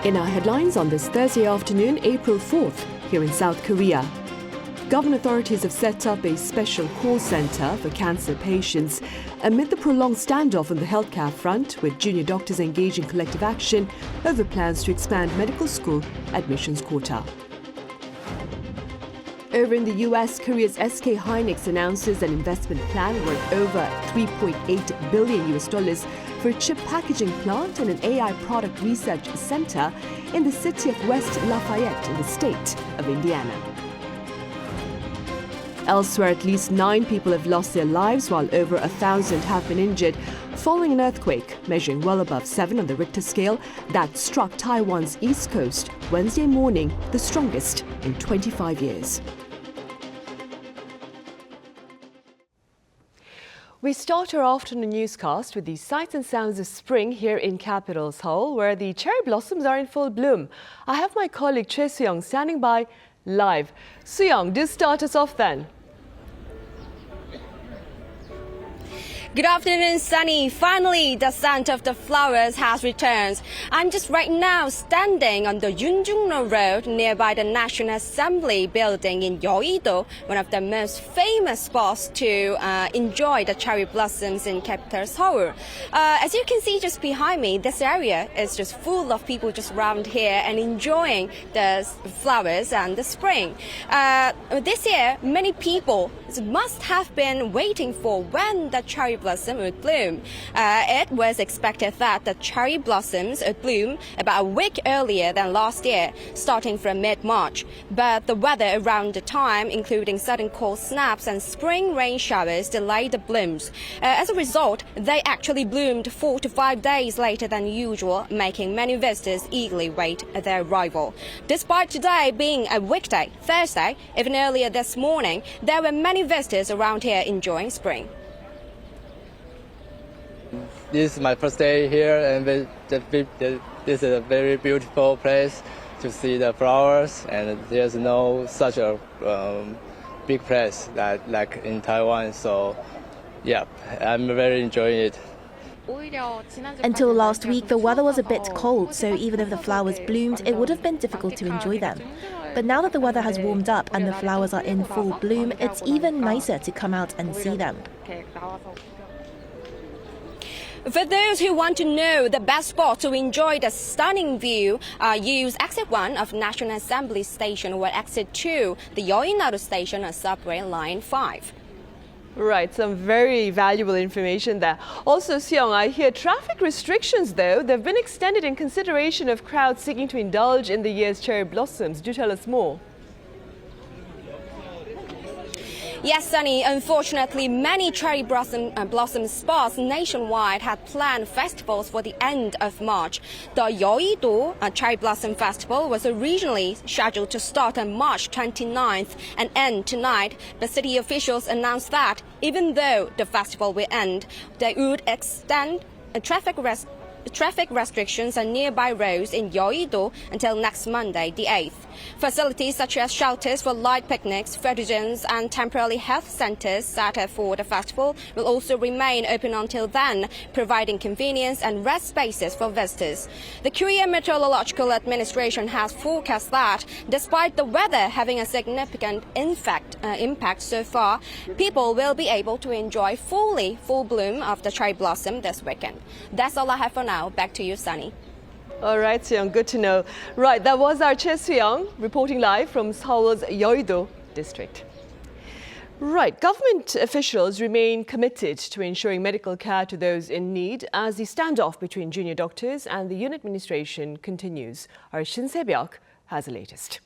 In our headlines on this Thursday afternoon, April 4th, here in South Korea. Government authorities have set up a special call centre for cancer patients amid the prolonged standoff on the healthcare front, with junior doctors engaged in collective action over plans to expand medical school admissions quota. Over in the US, Korea's SK Hynix announces an investment plan worth over $3.8 billion for a chip packaging plant and an AI product research center in the city of West Lafayette in the state of Indiana. Elsewhere, at least 9 people have lost their lives while over 1,000 have been injured following an earthquake measuring well above 7 on the Richter scale that struck Taiwan's east coast Wednesday morning, the strongest in 25 years. We start our afternoon newscast with the sights and sounds of spring here in capital Seoul, where the cherry blossoms are in full bloom. I have my colleague Choi Soo-young standing by live. Soo-young, do start us off then. Good afternoon, Sunny. Finally, the scent of the flowers has returned. I'm just right now standing on the Yoon Road nearby the National Assembly building in Yeouido, one of the most famous spots to enjoy the cherry blossoms in capital Seoul. As you can see just behind me, this area is just full of people just around here and enjoying the flowers and the spring. This year, many people must have been waiting for when the cherry blossom would bloom. It was expected that the cherry blossoms would bloom about a week earlier than last year, starting from mid-March. But the weather around the time, including sudden cold snaps and spring rain showers, delayed the blooms. As a result, they actually bloomed 4 to 5 days later than usual, making many visitors eagerly wait their arrival. Despite today being a weekday, Thursday, even earlier this morning, there were many visitors around here enjoying spring. This is my first day here, and this is a very beautiful place to see the flowers. And there's no such a big place like in Taiwan. So, yeah, I'm very enjoying it. Until last week, the weather was a bit cold, so even if the flowers bloomed, it would have been difficult to enjoy them. But now that the weather has warmed up and the flowers are in full bloom, it's even nicer to come out and see them. For those who want to know the best spot to enjoy the stunning view, use Exit 1 of National Assembly Station or Exit 2, the Yeouido Station on Subway Line 5. Right, some very valuable information there. Also, Seong, I hear traffic restrictions, though, they've been extended in consideration of crowds seeking to indulge in the year's cherry blossoms. Do tell us more. Yes, Sunny. Unfortunately, many cherry blossom spots nationwide had planned festivals for the end of March. The Yeouido Cherry Blossom Festival was originally scheduled to start on March 29th and end tonight, but city officials announced that even though the festival will end, they would extend traffic restrictions on nearby roads in Yeouido until next Monday, the 8th. Facilities such as shelters for light picnics, photo zones and temporary health centers set up for the festival will also remain open until then, providing convenience and rest spaces for visitors. The Korea Meteorological Administration has forecast that despite the weather having a significant impact so far, people will be able to enjoy full bloom of the cherry blossom this weekend. That's all I have for now. Back to you, Sunny. All right, Seong, good to know. Right, that was our Choi Soo-young reporting live from Seoul's Yeouido district. Right, government officials remain committed to ensuring medical care to those in need as the standoff between junior doctors and the Yoon administration continues. Our Shin Chae-ho has the latest.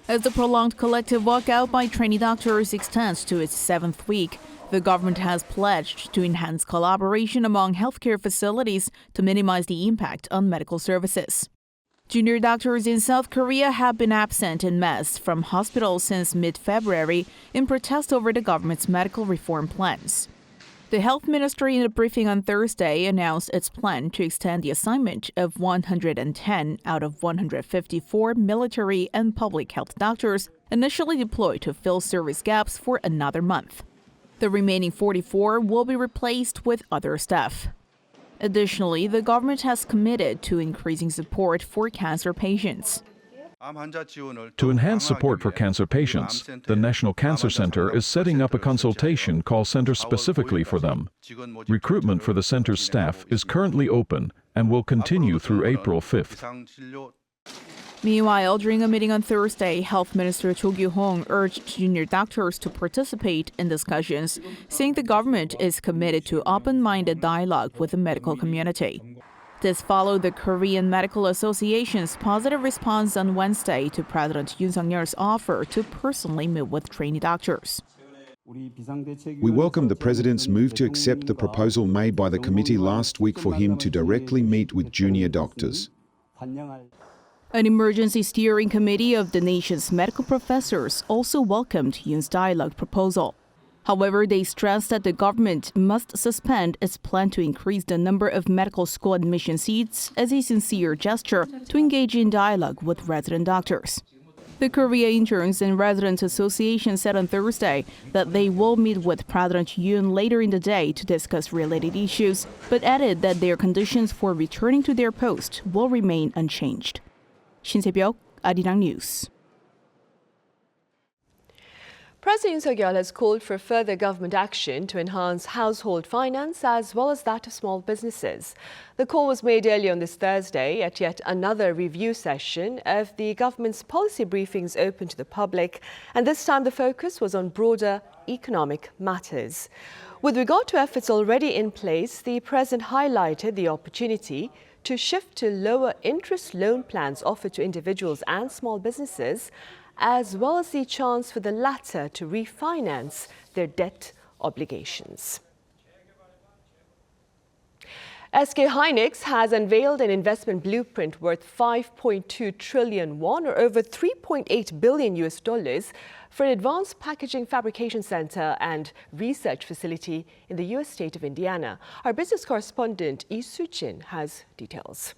As the prolonged collective walkout by trainee doctors extends to its 7th week, the government has pledged to enhance collaboration among healthcare facilities to minimize the impact on medical services. Junior doctors in South Korea have been absent en masse from hospitals since mid-February in protest over the government's medical reform plans. The health ministry in a briefing on Thursday announced its plan to extend the assignment of 110 out of 154 military and public health doctors initially deployed to fill service gaps for another month. The remaining 44 will be replaced with other staff. Additionally, the government has committed to increasing support for cancer patients. To enhance support for cancer patients, the National Cancer Center is setting up a consultation call center specifically for them. Recruitment for the center's staff is currently open and will continue through April 5th. Meanwhile, during a meeting on Thursday, Health Minister Cho Kyu-hong urged junior doctors to participate in discussions, saying the government is committed to open-minded dialogue with the medical community. This followed the Korean Medical Association's positive response on Wednesday to President Yoon Suk-yeol's offer to personally meet with trainee doctors. We welcome the President's move to accept the proposal made by the committee last week for him to directly meet with junior doctors. An emergency steering committee of the nation's medical professors also welcomed Yoon's dialogue proposal. However, they stressed that the government must suspend its plan to increase the number of medical school admission seats as a sincere gesture to engage in dialogue with resident doctors. The Korea Interns and Residents Association said on Thursday that they will meet with President Yoon later in the day to discuss related issues, but added that their conditions for returning to their post will remain unchanged. Shin Chae-ho, Arirang News. President Yoon Suk-yeol has called for further government action to enhance household finance as well as that of small businesses. The call was made earlier on this Thursday at yet another review session of the government's policy briefings open to the public, and this time the focus was on broader economic matters. With regard to efforts already in place, the President highlighted the opportunity to shift to lower interest loan plans offered to individuals and small businesses, as well as the chance for the latter to refinance their debt obligations. SK Hynix has unveiled an investment blueprint worth 5.2 trillion won, or over $3.8 billion, for an advanced packaging fabrication center and research facility in the U.S. state of Indiana. Our business correspondent Lee Soo-jin has details.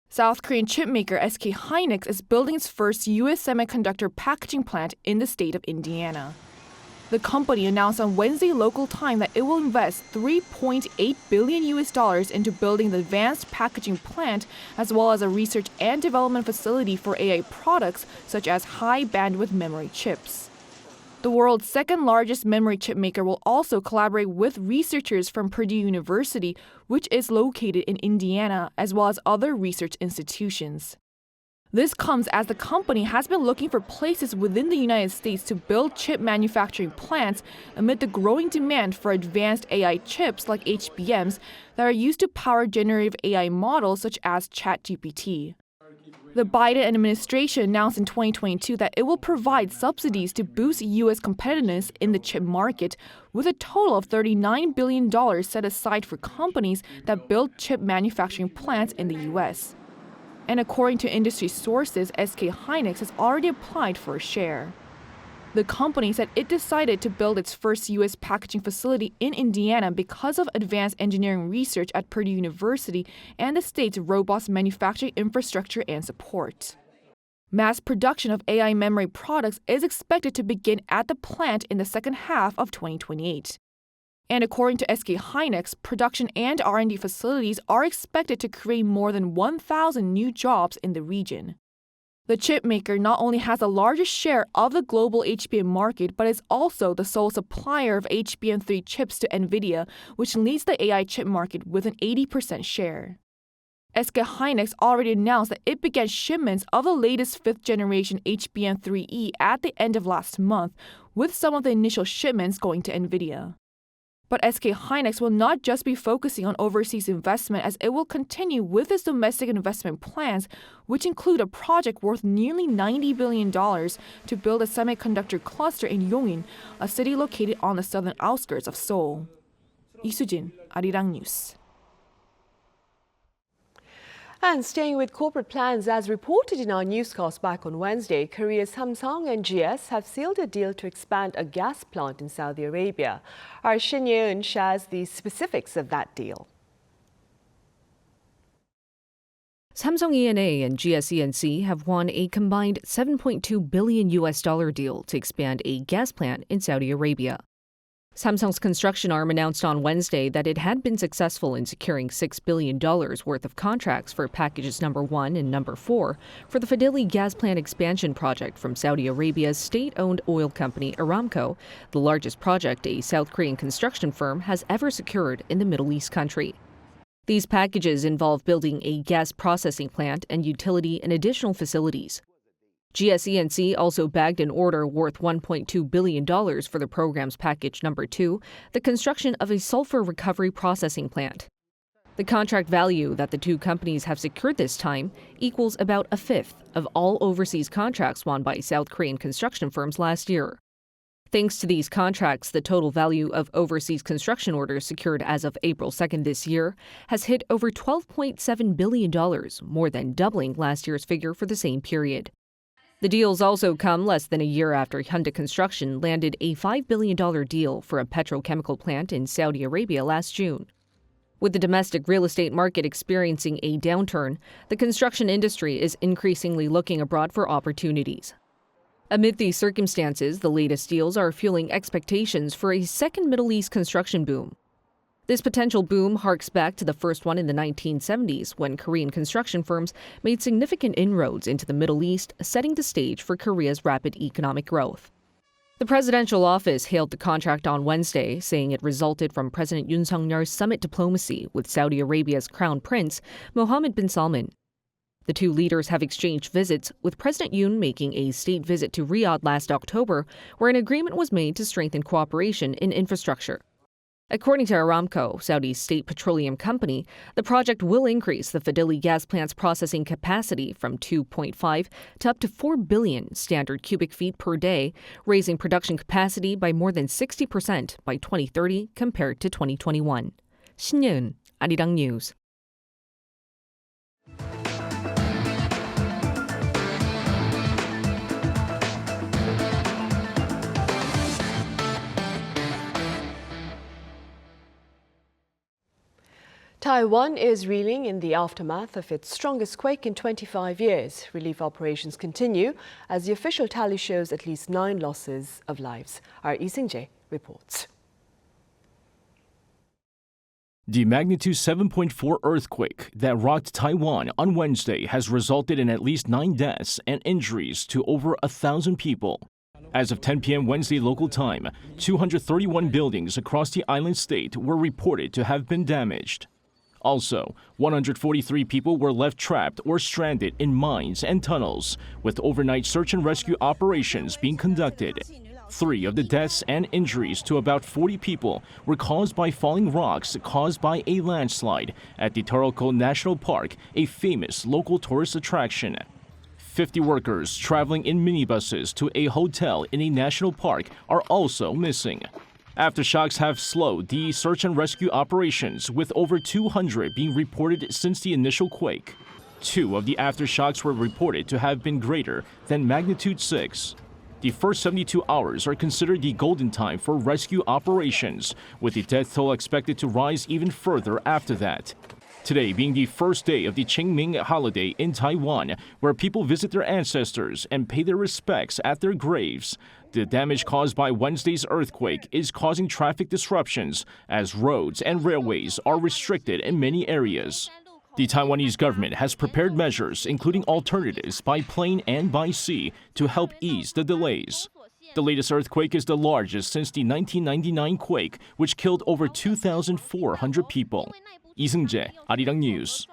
South Korean chipmaker SK Hynix is building its first U.S. semiconductor packaging plant in the state of Indiana. The company announced on Wednesday local time that it will invest $3.8 billion into building the advanced packaging plant, as well as a research and development facility for AI products such as high bandwidth memory chips. The world's second largest memory chip maker will also collaborate with researchers from Purdue University, which is located in Indiana, as well as other research institutions. This comes as the company has been looking for places within the United States to build chip manufacturing plants amid the growing demand for advanced AI chips like HBMs that are used to power generative AI models such as ChatGPT. The Biden administration announced in 2022 that it will provide subsidies to boost U.S. competitiveness in the chip market, with a total of $39 billion set aside for companies that build chip manufacturing plants in the U.S. And according to industry sources, SK Hynix has already applied for a share. The company said it decided to build its first U.S. packaging facility in Indiana because of advanced engineering research at Purdue University and the state's robust manufacturing infrastructure and support. Mass production of AI memory products is expected to begin at the plant in the second half of 2028. And according to SK Hynix, production and R&D facilities are expected to create more than 1,000 new jobs in the region. The chip maker not only has the largest share of the global HBM market, but is also the sole supplier of HBM3 chips to NVIDIA, which leads the AI chip market with an 80% share. SK Hynix already announced that it began shipments of the latest 5th-generation HBM3E at the end of last month, with some of the initial shipments going to NVIDIA. But SK Hynix will not just be focusing on overseas investment, as it will continue with its domestic investment plans, which include a project worth nearly $90 billion to build a semiconductor cluster in Yeouido, a city located on the southern outskirts of Seoul. Lee Soo-jin, Arirang News. And staying with corporate plans, as reported in our newscast back on Wednesday, Korea's Samsung and GS have sealed a deal to expand a gas plant in Saudi Arabia. Our Shin Chae-ho shares the specifics of that deal. Samsung E&A and GS E&C have won a combined $7.2 billion deal to expand a gas plant in Saudi Arabia. Samsung's construction arm announced on Wednesday that it had been successful in securing $6 billion worth of contracts for packages number 1 and number 4 for the Fadhili gas plant expansion project from Saudi Arabia's state-owned oil company Aramco, the largest project a South Korean construction firm has ever secured in the Middle East country. These packages involve building a gas processing plant and utility and additional facilities. GSE&C also bagged an order worth $1.2 billion for the program's package number 2, the construction of a sulfur recovery processing plant. The contract value that the two companies have secured this time equals about a fifth of all overseas contracts won by South Korean construction firms last year. Thanks to these contracts, the total value of overseas construction orders secured as of April 2nd this year has hit over $12.7 billion, more than doubling last year's figure for the same period. The deals also come less than a year after Hyundai Construction landed a $5 billion deal for a petrochemical plant in Saudi Arabia last June. With the domestic real estate market experiencing a downturn, the construction industry is increasingly looking abroad for opportunities. Amid these circumstances, the latest deals are fueling expectations for a second Middle East construction boom. This potential boom harks back to the first one in the 1970s, when Korean construction firms made significant inroads into the Middle East, setting the stage for Korea's rapid economic growth. The presidential office hailed the contract on Wednesday, saying it resulted from President Yoon Suk-yeol's summit diplomacy with Saudi Arabia's Crown Prince, Mohammed bin Salman. The two leaders have exchanged visits, with President Yoon making a state visit to Riyadh last October, where an agreement was made to strengthen cooperation in infrastructure. According to Aramco, Saudi's state petroleum company, the project will increase the Fadhili gas plant's processing capacity from 2.5 to up to 4 billion standard cubic feet per day, raising production capacity by more than 60% by 2030 compared to 2021. Shin Chae-ho, Arirang News. Taiwan is reeling in the aftermath of its strongest quake in 25 years. Relief operations continue as the official tally shows at least 9 losses of lives. Our Jae reports. The magnitude 7.4 earthquake that rocked Taiwan on Wednesday has resulted in at least 9 deaths and injuries to over 1,000 people. As of 10 p.m. Wednesday local time, 231 buildings across the island state were reported to have been damaged. Also, 143 people were left trapped or stranded in mines and tunnels, with overnight search and rescue operations being conducted. 3 of the deaths and injuries to about 40 people were caused by falling rocks caused by a landslide at the Taroko National Park, a famous local tourist attraction. 50 workers traveling in minibuses to a hotel in a national park are also missing. Aftershocks have slowed the search and rescue operations, with over 200 being reported since the initial quake. 2 of the aftershocks were reported to have been greater than magnitude 6. The first 72 hours are considered the golden time for rescue operations, with the death toll expected to rise even further after that. Today being the first day of the Cheongmyeong holiday in Taiwan, where people visit their ancestors and pay their respects at their graves. The damage caused by Wednesday's earthquake is causing traffic disruptions as roads and railways are restricted in many areas. The Taiwanese government has prepared measures, including alternatives by plane and by sea, to help ease the delays. The latest earthquake is the largest since the 1999 quake, which killed over 2,400 people. Jae, Arirang News.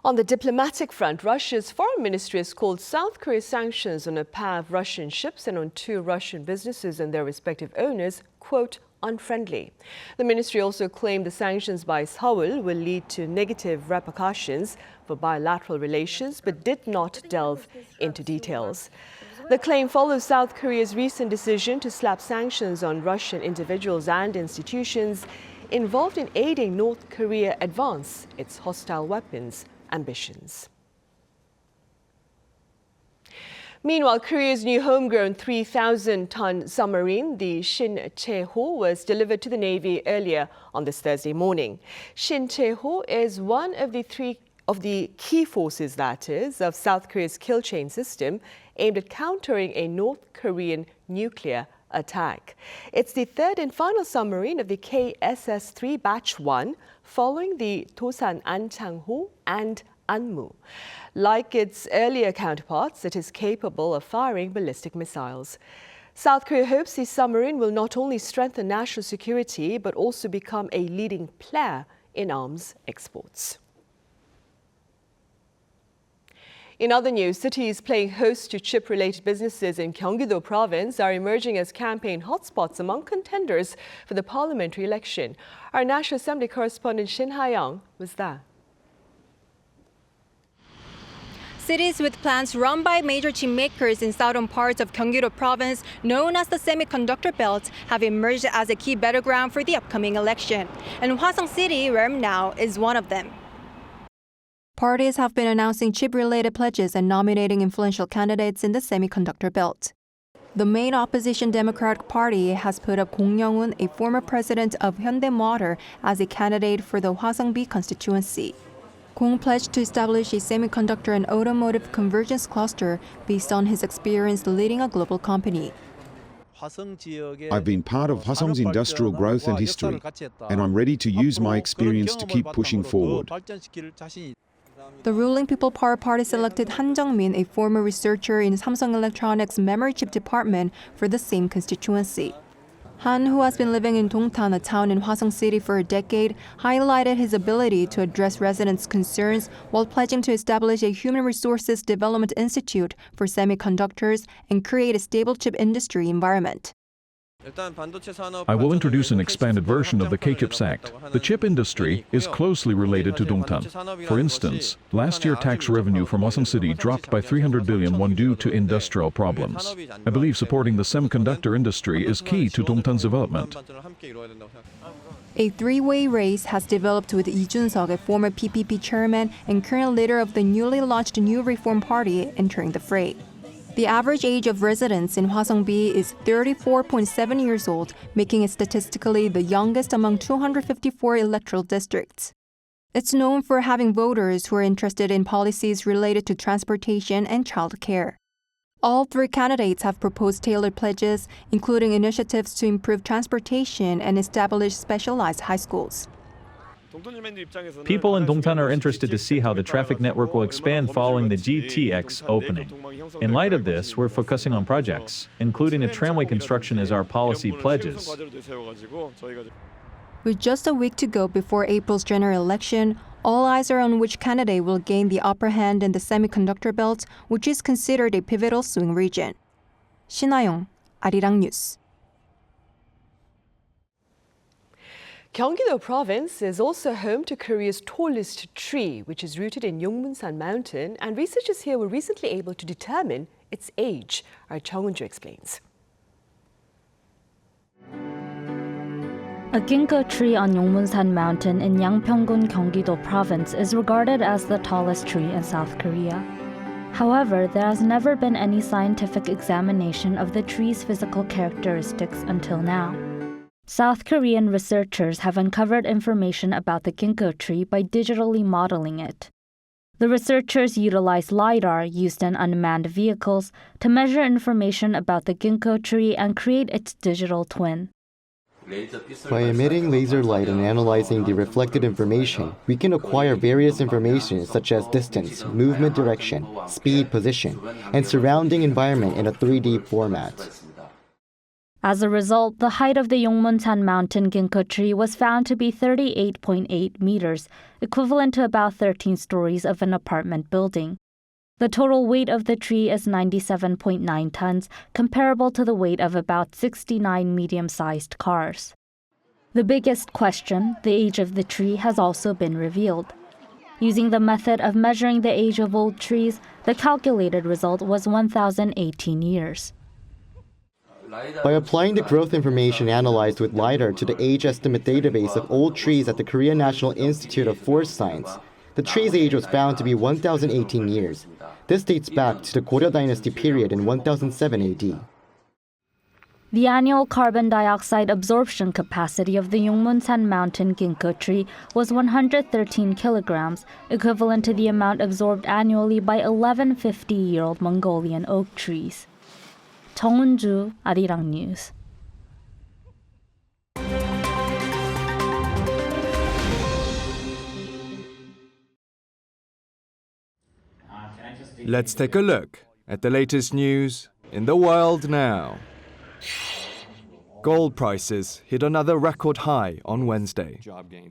On the diplomatic front, Russia's foreign ministry has called South Korea's sanctions on a pair of Russian ships and on 2 Russian businesses and their respective owners, quote, unfriendly. The ministry also claimed the sanctions by Seoul will lead to negative repercussions for bilateral relations, but did not delve into details. The claim follows South Korea's recent decision to slap sanctions on Russian individuals and institutions involved in aiding North Korea advance its hostile weapons ambitions. Meanwhile, Korea's new homegrown 3,000-ton submarine, the Shin Chae-ho, was delivered to the Navy earlier on this Thursday morning. Shin Chae-ho is one of the key forces, that is, of South Korea's kill chain system aimed at countering a North Korean nuclear attack. It's the third and final submarine of the KSS-3 Batch 1, following the Tosan Anchang-ho and Anmu. Like its earlier counterparts, it is capable of firing ballistic missiles. South Korea hopes the submarine will not only strengthen national security, but also become a leading player in arms exports. In other news, cities playing host to chip-related businesses in Gyeonggi-do province are emerging as campaign hotspots among contenders for the parliamentary election. Our National Assembly correspondent Shin Chae-ho was there. Cities with plants run by major chip makers in southern parts of Gyeonggi-do province, known as the Semiconductor Belt, have emerged as a key battleground for the upcoming election. And Hwasong City, where I'm now, is one of them. Parties have been announcing chip-related pledges and nominating influential candidates in the Semiconductor Belt. The main opposition Democratic Party has put up Kong Yoon, a former president of Hyundai Motor, as a candidate for the Hwasong-B constituency. Kong pledged to establish a semiconductor and automotive convergence cluster based on his experience leading a global company. I've been part of Hwasong's industrial growth and history, and I'm ready to use my experience to keep pushing forward. The ruling People Power Party selected Han Jung-min, a former researcher in Samsung Electronics' memory chip department, for the same constituency. Han, who has been living in Dongtan, a town in Hwasong City, for a decade, highlighted his ability to address residents' concerns while pledging to establish a Human Resources Development Institute for semiconductors and create a stable chip industry environment. I will introduce an expanded version of the K-Chips Act. The chip industry is closely related to Dongtan. For instance, last year tax revenue from Hwasong City dropped by 300 billion won due to industrial problems. I believe supporting the semiconductor industry is key to Dongtan's development. A three-way race has developed with Lee Jun-seok, a former PPP chairman and current leader of the newly launched New Reform Party, entering the fray. The average age of residents in Hwasong-B is 34.7 years old, making it statistically the youngest among 254 electoral districts. It's known for having voters who are interested in policies related to transportation and child care. All three candidates have proposed tailored pledges, including initiatives to improve transportation and establish specialized high schools. People in Dongtan are interested to see how the traffic network will expand following the GTX opening. In light of this, we're focusing on projects, including a tramway construction as our policy pledges. With just a week to go before April's general election, all eyes are on which candidate will gain the upper hand in the Semiconductor Belt, which is considered a pivotal swing region. Shin Chae-ho, Arirang News. Gyeonggi-do province is also home to Korea's tallest tree, which is rooted in Yeongmunsan mountain, and researchers here were recently able to determine its age. Our Cheongmyeong explains. A ginkgo tree on Yeongmunsan mountain in Yangpyeong-gun, Gyeonggi-do province is regarded as the tallest tree in South Korea. However, there has never been any scientific examination of the tree's physical characteristics until now. South Korean researchers have uncovered information about the ginkgo tree by digitally modeling it. The researchers utilized LiDAR used in unmanned vehicles to measure information about the ginkgo tree and create its digital twin. By emitting laser light and analyzing the reflected information, we can acquire various information such as distance, movement direction, speed, position, and surrounding environment in a 3D format. As a result, the height of the Yeongmunsan mountain ginkgo tree was found to be 38.8 meters, equivalent to about 13 stories of an apartment building. The total weight of the tree is 97.9 tons, comparable to the weight of about 69 medium-sized cars. The biggest question, the age of the tree, has also been revealed. Using the method of measuring the age of old trees, the calculated result was 1,018 years. By applying the growth information analyzed with LiDAR to the age estimate database of old trees at the Korean National Institute of Forest Science, the tree's age was found to be 1,018 years. This dates back to the Goryeo Dynasty period in 1007 AD. The annual carbon dioxide absorption capacity of the Yeongmunsan mountain ginkgo tree was 113 kilograms, equivalent to the amount absorbed annually by 11 50-year-old Mongolian oak trees. 정은주, Arirang News. Let's take a look at the latest news in the world now. Gold prices hit another record high on Wednesday,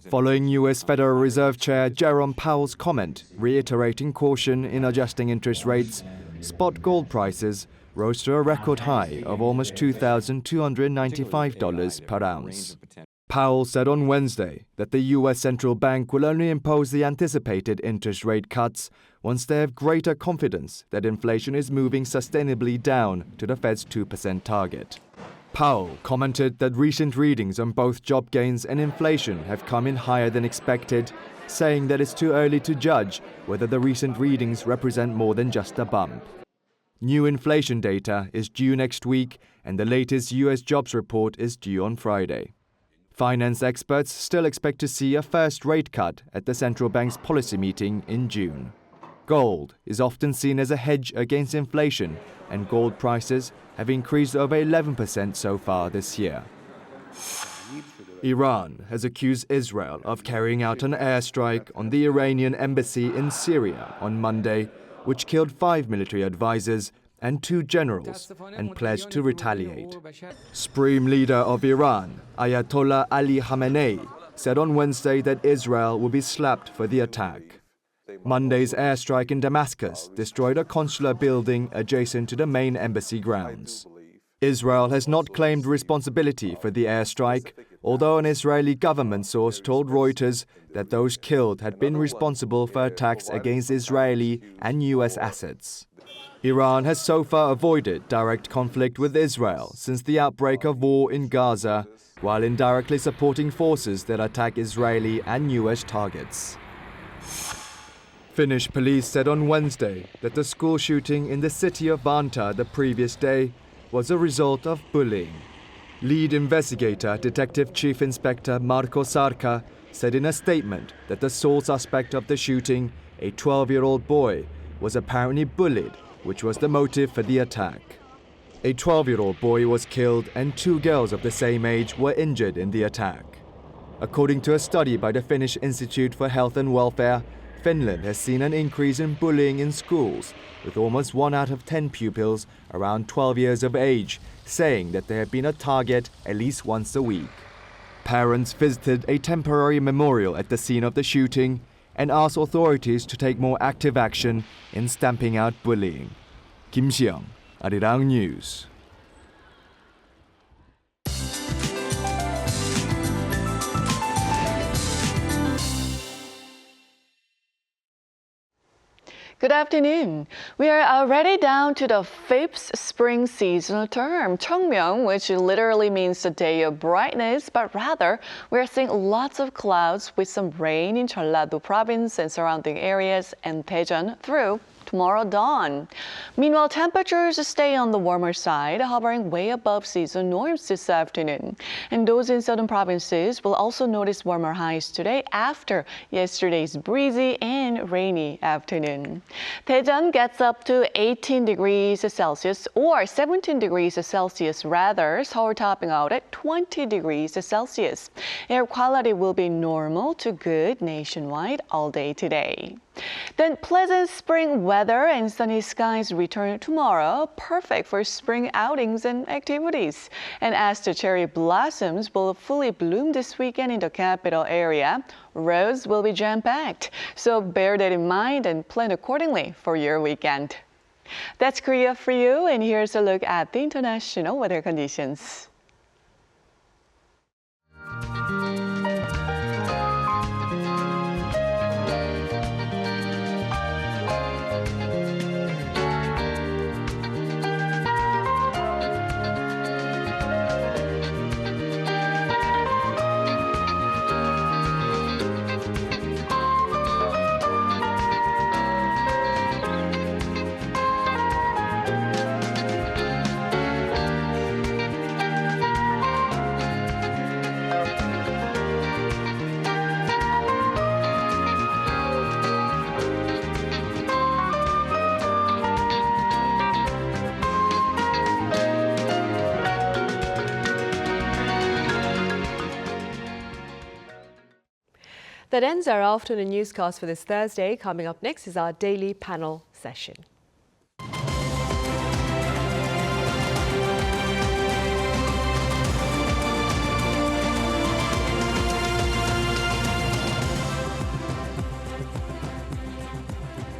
following U.S. Federal Reserve Chair Jerome Powell's comment reiterating caution in adjusting interest rates. Spot gold prices rose to a record high of almost $2,295 per ounce. Powell said on Wednesday that the U.S. central bank will only impose the anticipated interest rate cuts once they have greater confidence that inflation is moving sustainably down to the Fed's 2% target. Powell commented that recent readings on both job gains and inflation have come in higher than expected, saying that it's too early to judge whether the recent readings represent more than just a bump. New inflation data is due next week, and the latest U.S. jobs report is due on Friday. Finance experts still expect to see a first rate cut at the central bank's policy meeting in June. Gold is often seen as a hedge against inflation, and gold prices have increased over 11% so far this year. Iran has accused Israel of carrying out an airstrike on the Iranian embassy in Syria on Monday, which killed 5 military advisors and 2 generals, and pledged to retaliate. Supreme leader of Iran, Ayatollah Ali Khamenei, said on Wednesday that Israel will be slapped for the attack. Monday's airstrike in Damascus destroyed a consular building adjacent to the main embassy grounds. Israel has not claimed responsibility for the airstrike, although an Israeli government source told Reuters that those killed had been responsible for attacks against Israeli and U.S. assets. Iran has so far avoided direct conflict with Israel since the outbreak of war in Gaza, while indirectly supporting forces that attack Israeli and U.S. targets. Finnish police said on Wednesday that the school shooting in the city of Vantaa the previous day was a result of bullying. Lead investigator Detective Chief Inspector Marko Sarka said in a statement that the sole suspect of the shooting, a 12-year-old boy, was apparently bullied, which was the motive for the attack. A 12-year-old boy was killed and 2 girls of the same age were injured in the attack. According to a study by the Finnish Institute for Health and Welfare, Finland has seen an increase in bullying in schools, with almost 1 out of 10 pupils around 12 years of age saying that they have been a target at least once a week. Parents visited a temporary memorial at the scene of the shooting and asked authorities to take more active action in stamping out bullying. Kim Seong, Arirang News. Good afternoon. We are already down to the 5th spring seasonal term, Cheongmyeong, which literally means the day of brightness, but rather we're seeing lots of clouds with some rain in Jeollado province and surrounding areas and Daejeon through tomorrow dawn. Meanwhile, temperatures stay on the warmer side, hovering way above season norms this afternoon. And those in southern provinces will also notice warmer highs today after yesterday's breezy and rainy afternoon. Daejeon gets up to 18 degrees Celsius or 17 degrees Celsius rather, Seoul topping out at 20 degrees Celsius. Air quality will be normal to good nationwide all day today. Then pleasant spring weather and sunny skies return tomorrow, perfect for spring outings and activities. And as the cherry blossoms will fully bloom this weekend in the capital area, roads will be jam-packed. So bear that in mind and plan accordingly for your weekend. That's Korea for you, and here's a look at the international weather conditions. That ends our afternoon newscast for this Thursday. Coming up next is our daily panel session.